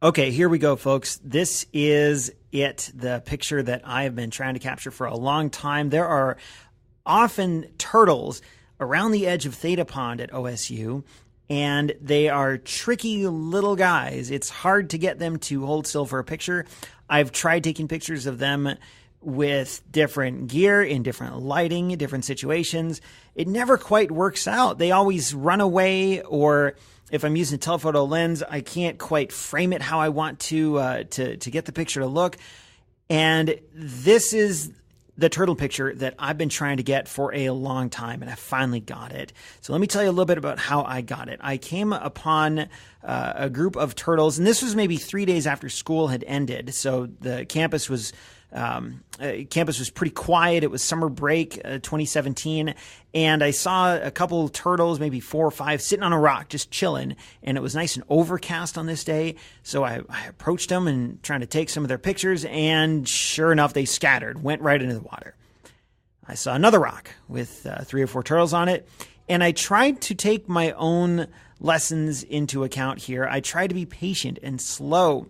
Okay, here we go, folks. This is it, the picture that I have been trying to capture for a long time. There are often turtles around the edge of Theta Pond at OSU, and they are tricky little guys. It's hard to get them to hold still for a picture. I've tried taking pictures of them with different gear, in different lighting, different situations. It never quite works out. They always run away, or if I'm using a telephoto lens, I can't quite frame it how I want to get the picture to look. And this is the turtle picture that I've been trying to get for a long time, and I finally got it. So let me tell you a little bit about how I got it. I came upon a group of turtles, and this was maybe 3 days after school had ended. So the campus was pretty quiet. It was summer break, 2017. And I saw a couple turtles, maybe 4 or 5, sitting on a rock, just chilling. And it was nice and overcast on this day. So I approached them and trying to take some of their pictures. And sure enough, they scattered, went right into the water. I saw another rock with 3 or 4 turtles on it. And I tried to take my own lessons into account here. I tried to be patient and slow.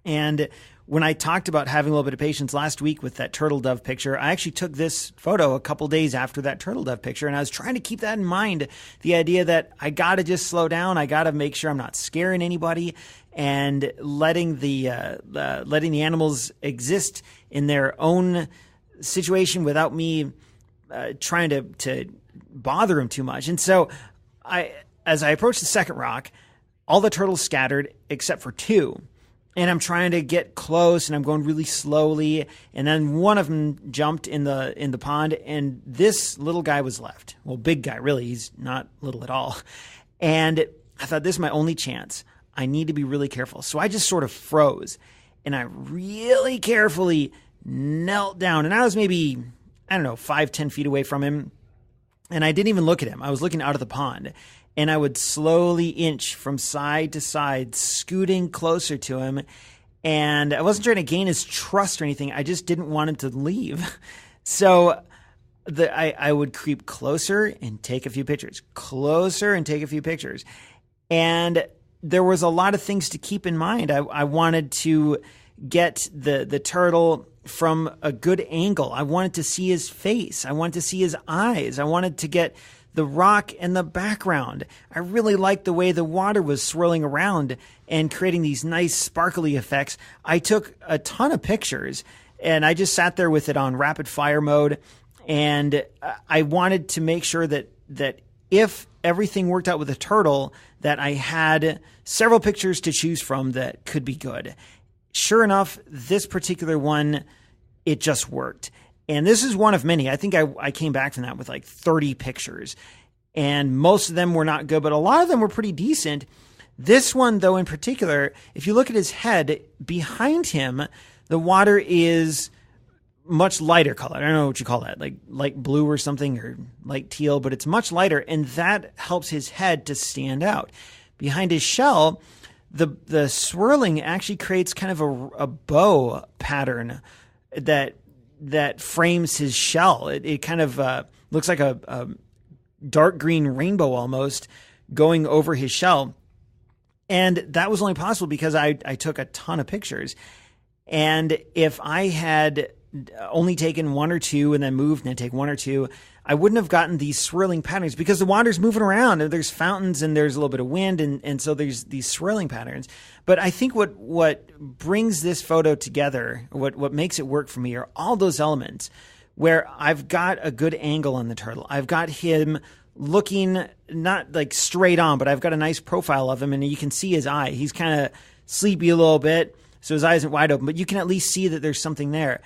And when I talked about having a little bit of patience last week with that turtle dove picture, I actually took this photo a couple days after that turtle dove picture, and I was trying to keep that in mind, the idea that I got to just slow down. I got to make sure I'm not scaring anybody, and letting the animals exist in their own situation without me trying to bother them too much. And so as I approached the second rock, all the turtles scattered except for 2. And I'm trying to get close, and I'm going really slowly. And then one of them jumped in the pond, and this little guy was left. Well, big guy, really. He's not little at all. And I thought, this is my only chance. I need to be really careful. So I just sort of froze, and I really carefully knelt down. And I was maybe, 5-10 feet away from him. And I didn't even look at him. I was looking out of the pond. And I would slowly inch from side to side, scooting closer to him. And I wasn't trying to gain his trust or anything. I just didn't want him to leave. So I would creep closer and take a few pictures, closer and take a few pictures. And there was a lot of things to keep in mind. I wanted to get the turtle from a good angle. I wanted to see his face. I wanted to see his eyes. I wanted to get the rock in the background. I really liked the way the water was swirling around and creating these nice sparkly effects. I took a ton of pictures, and I just sat there with it on rapid fire mode. And I wanted to make sure that if everything worked out with the turtle, that I had several pictures to choose from that could be good. Sure enough, this particular one, it just worked. And this is one of many. I think I came back from that with like 30 pictures, and most of them were not good, but a lot of them were pretty decent. This one, though, in particular, if you look at his head, behind him, the water is much lighter color. I don't know what you call that, like light blue or something, or light teal, but it's much lighter, and that helps his head to stand out. Behind his shell, the swirling actually creates kind of a bow pattern that frames his shell. It kind of looks like a dark green rainbow almost going over his shell. And that was only possible because I took a ton of pictures. And if I had only taken 1 or 2 and then moved and then take 1 or 2, I wouldn't have gotten these swirling patterns, because the water's moving around and there's fountains and there's a little bit of wind. And so there's these swirling patterns. But I think what brings this photo together, what makes it work for me, are all those elements where I've got a good angle on the turtle. I've got him looking not like straight on, but I've got a nice profile of him, and you can see his eye. He's kind of sleepy a little bit, so his eye isn't wide open, but you can at least see that there's something there.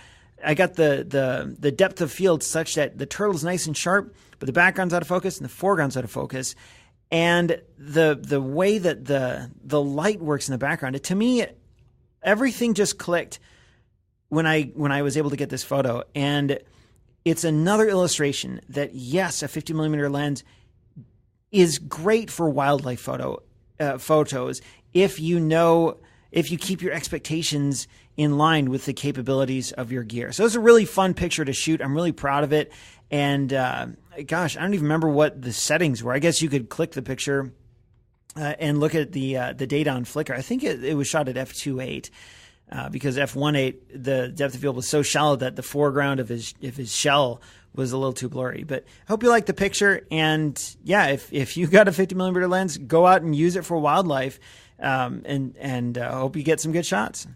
I got the depth of field such that the turtle's nice and sharp, but the background's out of focus and the foreground's out of focus. And the way that the light works in the background, to me, everything just clicked when I was able to get this photo. And it's another illustration that, yes, a 50mm lens is great for wildlife photos if you keep your expectations in line with the capabilities of your gear. So it's a really fun picture to shoot. I'm really proud of it. And gosh, I don't even remember what the settings were. I guess you could click the picture and look at the data on Flickr. I think it was shot at f2.8 because f1.8 the depth of field was so shallow that the foreground of his shell was a little too blurry. But I hope you like the picture. And yeah, if you got a 50mm lens, go out and use it for wildlife. And I hope you get some good shots.